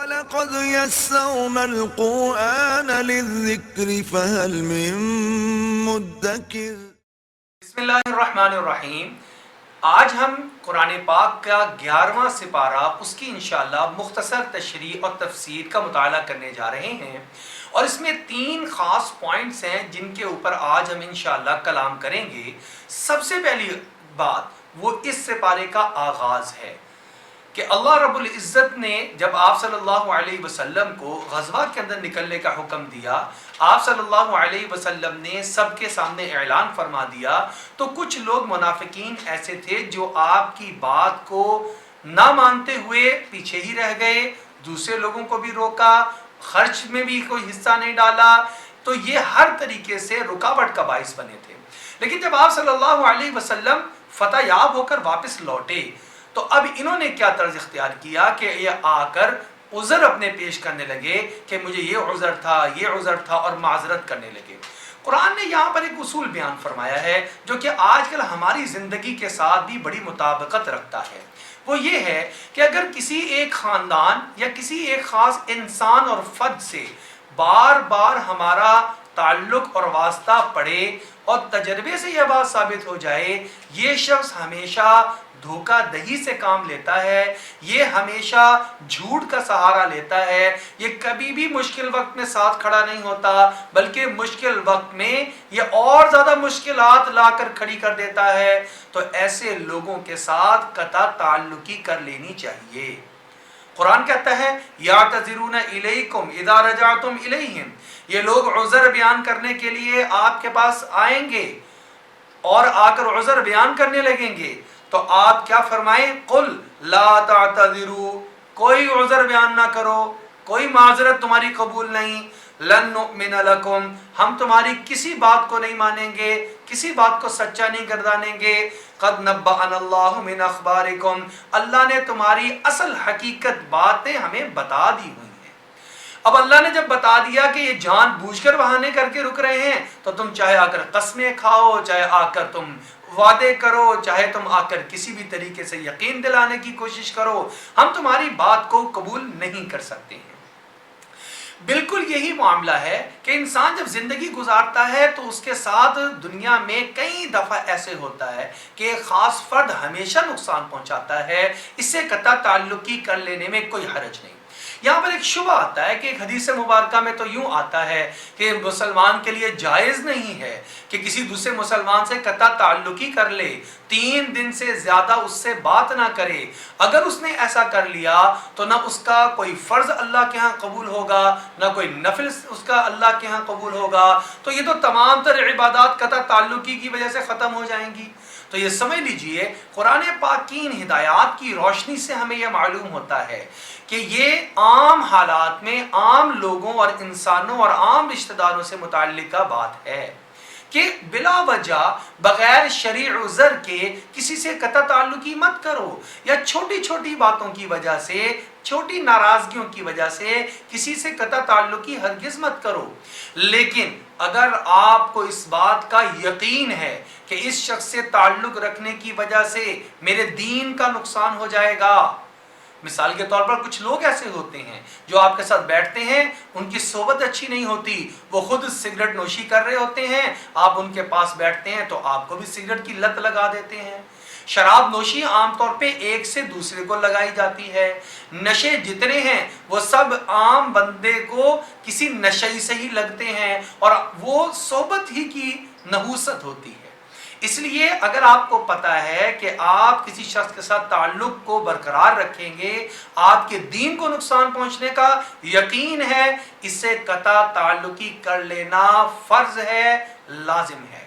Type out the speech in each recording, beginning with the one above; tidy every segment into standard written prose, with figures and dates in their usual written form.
وَلَقَدْ يَسَّرْنَا الْقُرْآنَ لِلذِّكْرِ فَهَلْ مِن مُّدَّكِرٍ۔ بسم اللہ الرحمن الرحیم۔ آج ہم قرآن پاک کا 11واں سپارہ، اس کی انشاءاللہ مختصر تشریح اور تفسیر کا مطالعہ کرنے جا رہے ہیں، اور اس میں 3 خاص پوائنٹس ہیں جن کے اوپر آج ہم انشاءاللہ کلام کریں گے۔ سب سے پہلی بات وہ اس سپارے کا آغاز ہے کہ اللہ رب العزت نے جب آپ صلی اللہ علیہ وسلم کو غزوہ کے اندر نکلنے کا حکم دیا، آپ صلی اللہ علیہ وسلم نے سب کے سامنے اعلان فرما دیا، تو کچھ لوگ منافقین ایسے تھے جو آپ کی بات کو نہ مانتے ہوئے پیچھے ہی رہ گئے، دوسرے لوگوں کو بھی روکا، خرچ میں بھی کوئی حصہ نہیں ڈالا، تو یہ ہر طریقے سے رکاوٹ کا باعث بنے تھے۔ لیکن جب آپ صلی اللہ علیہ وسلم فتح یاب ہو کر واپس لوٹے، تو اب انہوں نے کیا طرز اختیار کیا کہ یہ آ کر عذر اپنے پیش کرنے لگے کہ مجھے یہ عذر تھا، یہ عذر تھا، اور معذرت کرنے لگے۔ قرآن نے یہاں پر ایک اصول بیان فرمایا ہے جو کہ آج کل ہماری زندگی کے ساتھ بھی بڑی مطابقت رکھتا ہے۔ وہ یہ ہے کہ اگر کسی ایک خاندان یا کسی ایک خاص انسان اور فرد سے بار بار ہمارا تعلق اور واسطہ پڑے اور تجربے سے یہ بات ثابت ہو جائے یہ شخص ہمیشہ دھوکہ دہی سے کام لیتا ہے، یہ ہمیشہ جھوٹ کا سہارا لیتا ہے، یہ کبھی بھی مشکل وقت میں ساتھ کھڑا نہیں ہوتا، بلکہ مشکل وقت میں یہ اور زیادہ مشکلات لا کر کھڑی کر دیتا ہے، تو ایسے لوگوں کے ساتھ قطع تعلقی کر لینی چاہیے۔ قرآن کہتا ہے یعتذرون الیکم اذا رجعتم الیہم، یہ لوگ عذر بیان کرنے کے لیے آپ کے پاس آئیں گے اور آ کر عذر بیان کرنے لگیں گے، تو آپ کیا فرمائیں؟ قل لا تعتذروا، کوئی عذر بیان نہ کرو، کوئی معذرت تمہاری قبول نہیں، لن نؤمن لکم، ہم تمہاری کسی بات کو نہیں مانیں گے، کسی بات کو سچا نہیں گردانیں گے، قد نبأنا اللہ من اخبارکم، اللہ نے تمہاری اصل حقیقت باتیں ہمیں بتا دی ہوئی ہیں۔ اب اللہ نے جب بتا دیا کہ یہ جان بوجھ کر بہانے کر کے رک رہے ہیں، تو تم چاہے آ کر قسمیں کھاؤ، چاہے آ کر تم وعدے کرو، چاہے تم آ کر کسی بھی طریقے سے یقین دلانے کی کوشش کرو، ہم تمہاری بات کو قبول نہیں کر سکتے ہیں۔ بالکل یہی معاملہ ہے کہ انسان جب زندگی گزارتا ہے تو اس کے ساتھ دنیا میں کئی دفعہ ایسے ہوتا ہے کہ ایک خاص فرد ہمیشہ نقصان پہنچاتا ہے، اس سے قطع تعلقی کر لینے میں کوئی حرج نہیں۔ یہاں پر ایک شبہ آتا ہے کہ ایک حدیث مبارکہ میں تو یوں آتا ہے کہ مسلمان کے لیے جائز نہیں ہے کہ کسی دوسرے مسلمان سے قطع تعلقی کر لے، 3 دن سے زیادہ اس سے بات نہ کرے۔ اگر اس نے ایسا کر لیا تو نہ اس کا کوئی فرض اللہ کے ہاں قبول ہوگا، نہ کوئی نفل اس کا اللہ کے ہاں قبول ہوگا، تو یہ تو تمام تر عبادات قطع تعلقی کی وجہ سے ختم ہو جائیں گی۔ تو یہ سمجھ لیجئے قرآن پاک کی ان ہدایات کی روشنی سے ہمیں یہ معلوم ہوتا ہے کہ یہ عام حالات میں عام لوگوں اور انسانوں اور عام رشتہ داروں سے متعلقہ بات ہے کہ بلا وجہ بغیر شرعی عذر کے کسی سے قطع تعلقی مت کرو، یا چھوٹی چھوٹی باتوں کی وجہ سے، چھوٹی ناراضگیوں کی وجہ سے کسی سے قطع تعلقی ہرگز مت کرو۔ لیکن اگر آپ کو اس بات کا یقین ہے کہ اس شخص سے تعلق رکھنے کی وجہ سے میرے دین کا نقصان ہو جائے گا، مثال کے طور پر کچھ لوگ ایسے ہوتے ہیں جو آپ کے ساتھ بیٹھتے ہیں، ان کی صحبت اچھی نہیں ہوتی، وہ خود سگریٹ نوشی کر رہے ہوتے ہیں، آپ ان کے پاس بیٹھتے ہیں تو آپ کو بھی سگریٹ کی لت لگا دیتے ہیں۔ شراب نوشی عام طور پہ ایک سے دوسرے کو لگائی جاتی ہے، نشے جتنے ہیں وہ سب عام بندے کو کسی نشئی سے ہی لگتے ہیں، اور وہ صحبت ہی کی نحوست ہوتی ہے۔ اس لیے اگر آپ کو پتہ ہے کہ آپ کسی شخص کے ساتھ تعلق کو برقرار رکھیں گے، آپ کے دین کو نقصان پہنچنے کا یقین ہے، اس سے قطع تعلقی کر لینا فرض ہے، لازم ہے۔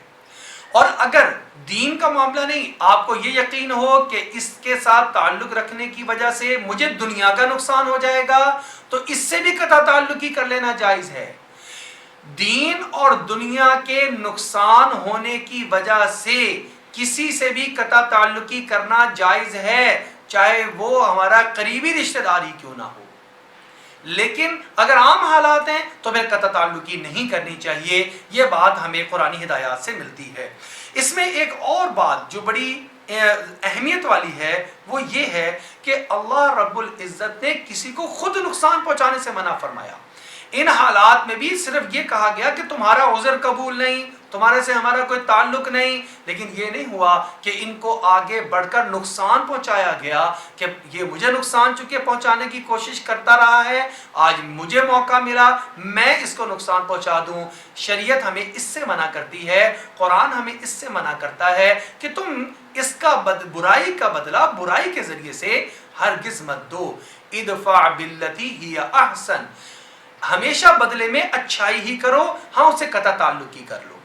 اور اگر دین کا معاملہ نہیں، آپ کو یہ یقین ہو کہ اس کے ساتھ تعلق رکھنے کی وجہ سے مجھے دنیا کا نقصان ہو جائے گا، تو اس سے بھی قطع تعلقی کر لینا جائز ہے۔ دین اور دنیا کے نقصان ہونے کی وجہ سے کسی سے بھی قطع تعلقی کرنا جائز ہے، چاہے وہ ہمارا قریبی رشتہ داری کیوں نہ ہو۔ لیکن اگر عام حالات ہیں تو پھر قطع تعلقی نہیں کرنی چاہیے، یہ بات ہمیں قرآنی ہدایات سے ملتی ہے۔ اس میں ایک اور بات جو بڑی اہمیت والی ہے وہ یہ ہے کہ اللہ رب العزت نے کسی کو خود نقصان پہنچانے سے منع فرمایا۔ ان حالات میں بھی صرف یہ کہا گیا کہ تمہارا عذر قبول نہیں، تمہارے سے ہمارا کوئی تعلق نہیں، لیکن یہ نہیں ہوا کہ ان کو آگے بڑھ کر نقصان پہنچایا گیا کہ یہ مجھے نقصان چکے پہنچانے کی کوشش کرتا رہا ہے، آج مجھے موقع ملا میں اس کو نقصان پہنچا دوں۔ شریعت ہمیں اس سے منع کرتی ہے، قرآن ہمیں اس سے منع کرتا ہے کہ تم اس کا برائی کا بدلہ برائی کے ذریعے سے ہرگز مت دو۔ ادفع باللتی ہی احسن، ہمیشہ بدلے میں اچھائی ہی کرو، ہاں اسے قطع تعلق ہی کر لو۔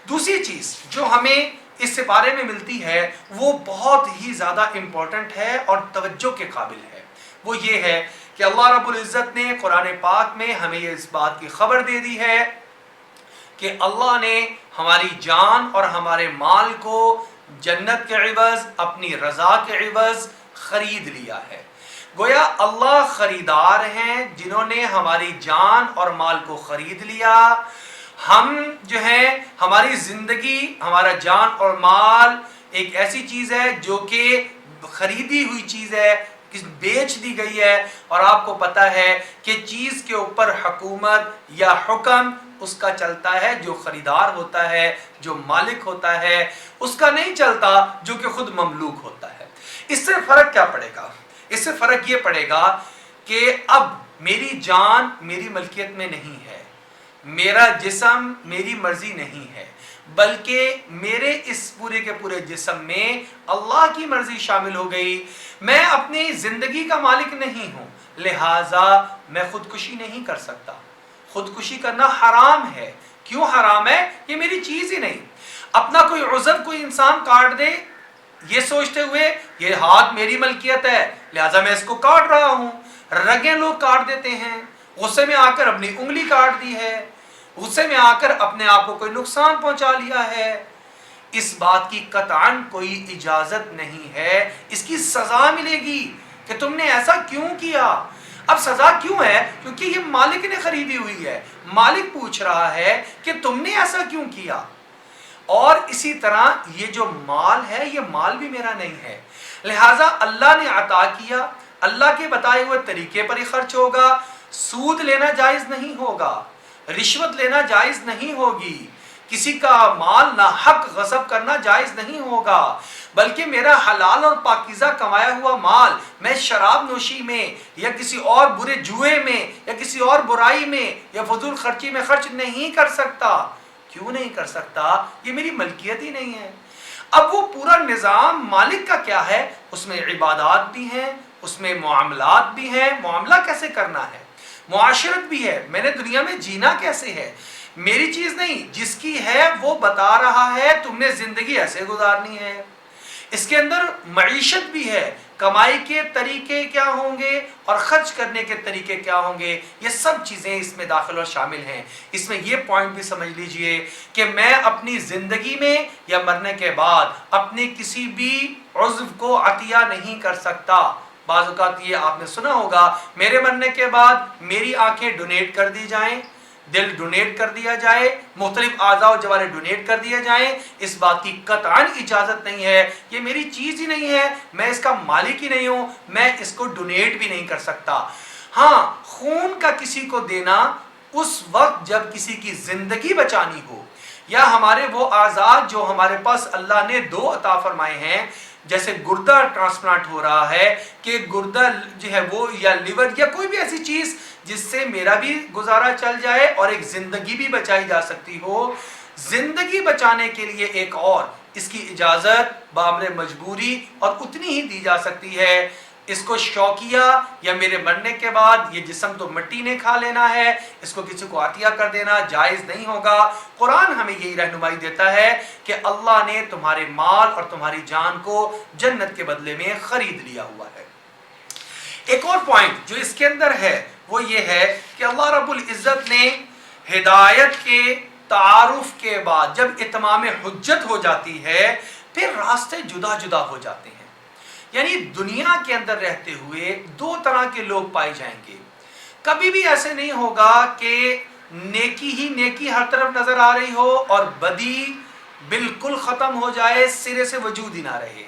دوسری چیز جو ہمیں اس سپارے میں ملتی ہے وہ بہت ہی زیادہ امپورٹنٹ ہے اور توجہ کے قابل ہے، وہ یہ ہے کہ اللہ رب العزت نے قرآن پاک میں ہمیں اس بات کی خبر دے دی ہے کہ اللہ نے ہماری جان اور ہمارے مال کو جنت کے عوض، اپنی رضا کے عوض خرید لیا ہے۔ گویا اللہ خریدار ہیں جنہوں نے ہماری جان اور مال کو خرید لیا۔ ہم جو ہیں ہماری زندگی، ہمارا جان اور مال ایک ایسی چیز ہے جو کہ خریدی ہوئی چیز ہے، بیچ دی گئی ہے، اور آپ کو پتہ ہے کہ چیز کے اوپر حکومت یا حکم اس کا چلتا ہے جو خریدار ہوتا ہے، جو مالک ہوتا ہے، اس کا نہیں چلتا جو کہ خود مملوک ہوتا ہے۔ اس سے فرق کیا پڑے گا؟ اس سے فرق یہ پڑے گا کہ اب میری جان میری ملکیت میں نہیں ہے، میرا جسم میری مرضی نہیں ہے، بلکہ میرے اس پورے کے پورے جسم میں اللہ کی مرضی شامل ہو گئی۔ میں اپنی زندگی کا مالک نہیں ہوں، لہٰذا میں خودکشی نہیں کر سکتا۔ خودکشی کرنا حرام ہے۔ کیوں حرام ہے؟ یہ میری چیز ہی نہیں۔ اپنا کوئی عضو کوئی انسان کاٹ دے یہ سوچتے ہوئے یہ ہاتھ میری ملکیت ہے لہٰذا میں اس کو کاٹ رہا ہوں۔ رگیں لوگ کاٹ دیتے ہیں، غصے میں آ کر اپنی انگلی کاٹ دی ہے، غصے میں آ کر اپنے آپ کو کوئی نقصان پہنچا لیا ہے۔ اس بات کی قطعاً کوئی اجازت نہیں ہے، اس کی سزا ملے گی کہ تم نے ایسا کیوں کیا۔ اب سزا کیوں ہے؟ کیونکہ یہ مالک نے خریدی ہوئی ہے، مالک پوچھ رہا ہے کہ تم نے ایسا کیوں کیا۔ اور اسی طرح یہ جو مال ہے یہ مال بھی میرا نہیں ہے، لہٰذا اللہ نے عطا کیا، اللہ کے بتائے ہوئے طریقے پر ہی خرچ ہوگا۔ سود لینا جائز نہیں ہوگا، رشوت لینا جائز نہیں ہوگی، کسی کا مال ناحق غصب کرنا جائز نہیں ہوگا، بلکہ میرا حلال اور پاکیزہ کمایا ہوا مال میں شراب نوشی میں یا کسی اور برے جوئے میں یا کسی اور برائی میں یا فضول خرچی میں خرچ نہیں کر سکتا۔ کیوں نہیں کر سکتا؟ یہ میری ملکیت ہی نہیں ہے۔ اب وہ پورا نظام مالک کا کیا ہے، اس میں عبادات بھی ہیں، اس میں معاملات بھی ہیں، معاملہ کیسے کرنا ہے، معاشرت بھی ہے، میں نے دنیا میں جینا کیسے ہے، میری چیز نہیں، جس کی ہے وہ بتا رہا ہے تم نے زندگی ایسے گزارنی ہے۔ اس کے اندر معیشت بھی ہے، کمائی کے طریقے کیا ہوں گے اور خرچ کرنے کے طریقے کیا ہوں گے، یہ سب چیزیں اس میں داخل اور شامل ہیں۔ اس میں یہ پوائنٹ بھی سمجھ لیجئے کہ میں اپنی زندگی میں یا مرنے کے بعد اپنے کسی بھی عضو کو عطیہ نہیں کر سکتا۔ بعض اوقات یہ آپ نے سنا ہوگا میرے مرنے کے بعد میری آنکھیں ڈونیٹ کر دی جائیں، دل ڈونیٹ کر دیا جائے، مختلف اعضاء و جوارح ڈونیٹ کر دیے جائیں۔ اس بات کی قطعاً اجازت نہیں ہے، یہ میری چیز ہی نہیں ہے، میں اس کا مالک ہی نہیں ہوں، میں اس کو ڈونیٹ بھی نہیں کر سکتا۔ ہاں، خون کا کسی کو دینا اس وقت جب کسی کی زندگی بچانی ہو، یا ہمارے وہ اعضاء جو ہمارے پاس اللہ نے دو عطا فرمائے ہیں، جیسے گردہ ٹرانسپلانٹ ہو رہا ہے کہ گردہ جو ہے وہ یا لیور یا کوئی بھی ایسی چیز جس سے میرا بھی گزارا چل جائے اور ایک زندگی بھی بچائی جا سکتی ہو، زندگی بچانے کے لیے ایک اور اس کی اجازت بامر مجبوری اور اتنی ہی دی جا سکتی ہے۔ اس کو شوقیہ یا میرے مرنے کے بعد یہ جسم تو مٹی نے کھا لینا ہے، اس کو کسی کو عطیہ کر دینا جائز نہیں ہوگا۔ قرآن ہمیں یہی رہنمائی دیتا ہے کہ اللہ نے تمہارے مال اور تمہاری جان کو جنت کے بدلے میں خرید لیا ہوا ہے۔ ایک اور پوائنٹ جو اس کے اندر ہے وہ یہ ہے کہ اللہ رب العزت نے ہدایت کے تعارف کے بعد جب اتمام حجت ہو جاتی ہے پھر راستے جدا جدا ہو جاتے ہیں۔ یعنی دنیا کے اندر رہتے ہوئے دو طرح کے لوگ پائے جائیں گے۔ کبھی بھی ایسے نہیں ہوگا کہ نیکی ہی نیکی ہر طرف نظر آ رہی ہو اور بدی بالکل ختم ہو جائے، سرے سے وجود ہی نہ رہے۔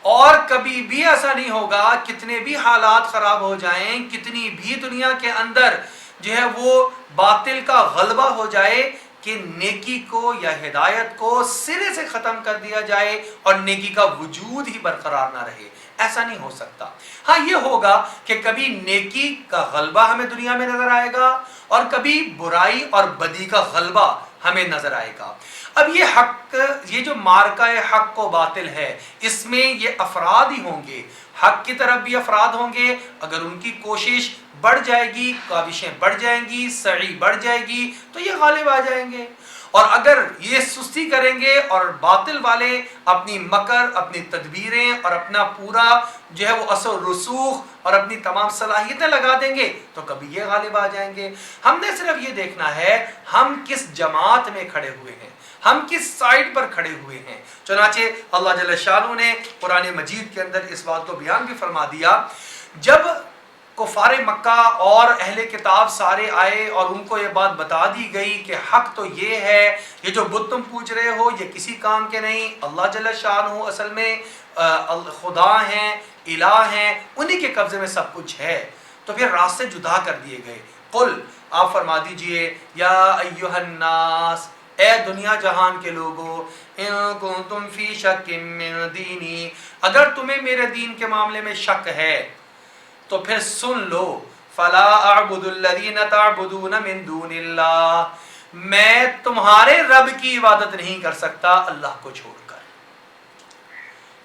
اور کبھی بھی ایسا نہیں ہوگا، کتنے بھی حالات خراب ہو جائیں، کتنی بھی دنیا کے اندر جو ہے وہ باطل کا غلبہ ہو جائے، کہ نیکی کو یا ہدایت کو سرے سے ختم کر دیا جائے اور نیکی کا وجود ہی برقرار نہ رہے، ایسا نہیں ہو سکتا۔ ہاں یہ ہوگا کہ کبھی نیکی کا غلبہ ہمیں دنیا میں نظر آئے گا اور کبھی برائی اور بدی کا غلبہ ہمیں نظر آئے گا۔ اب یہ حق، یہ جو مارکہ حق و باطل ہے، اس میں یہ افراد ہی ہوں گے، حق کی طرف بھی افراد ہوں گے، اگر ان کی کوشش بڑھ جائے گی، کاوشیں بڑھ جائیں گی، سعی بڑھ جائے گی تو یہ غالب آ جائیں گے، اور اگر یہ سستی کریں گے اور باطل والے اپنی مکر، اپنی تدبیریں اور اپنا پورا جو ہے وہ اثر رسوخ اور اپنی تمام صلاحیتیں لگا دیں گے تو کبھی یہ غالب آ جائیں گے۔ ہم نے صرف یہ دیکھنا ہے ہم کس جماعت میں کھڑے ہوئے ہیں، ہم کس سائڈ پر کھڑے ہوئے ہیں۔ چنانچہ اللہ جل شانہ نے قرآن مجید کے اندر اس بات کو بیان بھی فرما دیا، جب کفار مکہ اور اہل کتاب سارے آئے اور ان کو یہ بات بتا دی گئی کہ حق تو یہ ہے، یہ جو بت تم پوچھ رہے ہو یہ کسی کام کے نہیں، اللہ جل شانہ اصل میں خدا ہیں، الہ ہیں، انہی کے قبضے میں سب کچھ ہے، تو پھر راستے جدا کر دیے گئے۔ قل، آپ فرما دیجئے، یا ایھا الناس، اے دنیا جہان کے لوگو، ان کنتم فی شک من دینی، اگر تمہیں میرے دین کے معاملے میں شک ہے تو پھر سن لو، فلا اعبد الذین تعبدون من دون اللہ، میں تمہارے رب کی عبادت نہیں کر سکتا اللہ کو چھوڑ کر،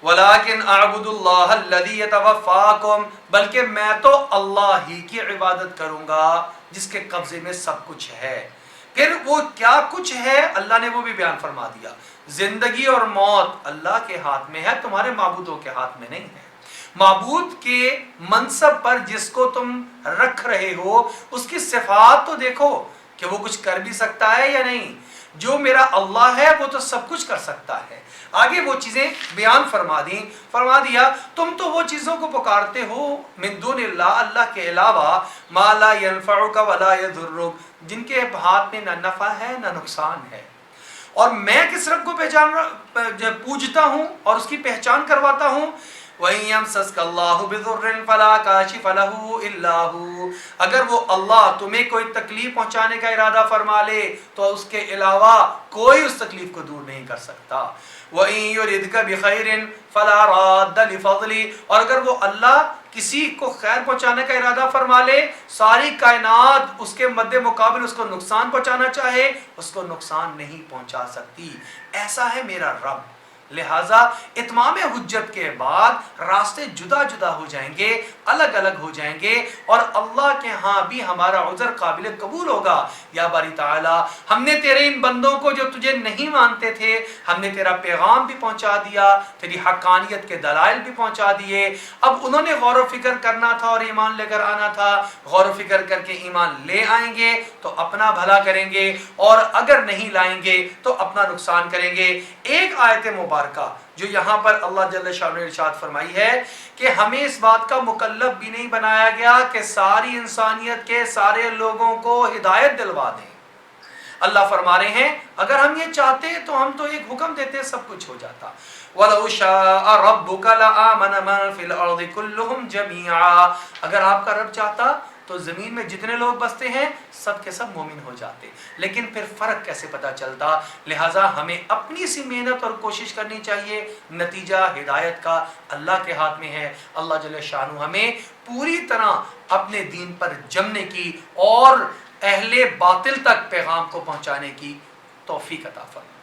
ولیکن اعبد اللہ الذی یتوفاکم، بلکہ میں تو اللہ ہی کی عبادت کروں گا جس کے قبضے میں سب کچھ ہے۔ پھر وہ کیا کچھ ہے اللہ نے وہ بھی بیان فرما دیا، زندگی اور موت اللہ کے ہاتھ میں ہے، تمہارے معبودوں کے ہاتھ میں نہیں ہے۔ معبود کے منصب پر جس کو تم رکھ رہے ہو اس کی صفات تو دیکھو کہ وہ کچھ کر بھی سکتا ہے یا نہیں، جو میرا اللہ ہے وہ تو سب کچھ کر سکتا ہے۔ آگے وہ چیزیں بیان فرما دیا تم تو وہ چیزوں کو پکارتے ہو من دون اللہ، اللہ کے علاوہ، ما لا ينفعک ولا يضرک، جن کے ہاتھ میں نہ نفع ہے نہ نقصان ہے، اور میں کس رب کو پوجتا ہوں اور اس کی پہچان کرواتا ہوں۔ وَإِن يَمْسَسْكَ اللَّهُ بِضُرٍّ فَلَا كَاشِفَ لَهُ إِلَّا هُوَ، اگر وہ اللہ تمہیں کوئی تکلیف پہنچانے کا ارادہ فرما لے تو اس کے علاوہ کوئی اس تکلیف کو دور نہیں کر سکتا۔ وَإِن يُرِدْكَ بِخَيْرٍ فَلَا رَادَّ لِفَضْلِهِ، اور اگر وہ اللہ کسی کو خیر پہنچانے کا ارادہ فرما لے، ساری کائنات اس کے مد مقابل اس کو نقصان پہنچانا چاہے، اس کو نقصان نہیں پہنچا سکتی، ایسا ہے میرا رب۔ لہٰذا اتمام حجت کے بعد راستے جدا جدا ہو جائیں گے، الگ الگ ہو جائیں گے، اور اللہ کے ہاں بھی ہمارا عذر قابل قبول ہوگا۔ یا باری تعالی، ہم نے تیرے ان بندوں کو جو تجھے نہیں مانتے تھے، ہم نے تیرا پیغام بھی پہنچا دیا، تیری حقانیت کے دلائل بھی پہنچا دیے، اب انہوں نے غور و فکر کرنا تھا اور ایمان لے کر آنا تھا، غور و فکر کر کے ایمان لے آئیں گے تو اپنا بھلا کریں گے، اور اگر نہیں لائیں گے تو اپنا نقصان کریں گے۔ ایک آیت مبارکہ جو یہاں پر اللہ جل شانہ نے ارشاد فرمائی ہے کہ ہمیں اس بات کا مکلف بھی نہیں بنایا گیا کہ ساری انسانیت کے سارے لوگوں کو ہدایت دلوا دیں۔ اللہ فرما رہے ہیں اگر ہم یہ چاہتے تو ہم تو ایک حکم دیتے سب کچھ ہو جاتا۔ وَلَوْ شَاءَ رَبُّكَ لَآمَنَ مَن فِي الْأَرْضِ كُلُّهُمْ جَمِيعًا، اگر آپ کا رب چاہتا تو زمین میں جتنے لوگ بستے ہیں سب کے سب مومن ہو جاتے، لیکن پھر فرق کیسے پتہ چلتا؟ لہٰذا ہمیں اپنی سی محنت اور کوشش کرنی چاہیے، نتیجہ ہدایت کا اللہ کے ہاتھ میں ہے۔ اللہ جل شانہ ہمیں پوری طرح اپنے دین پر جمنے کی اور اہل باطل تک پیغام کو پہنچانے کی توفیق عطا فرمائے۔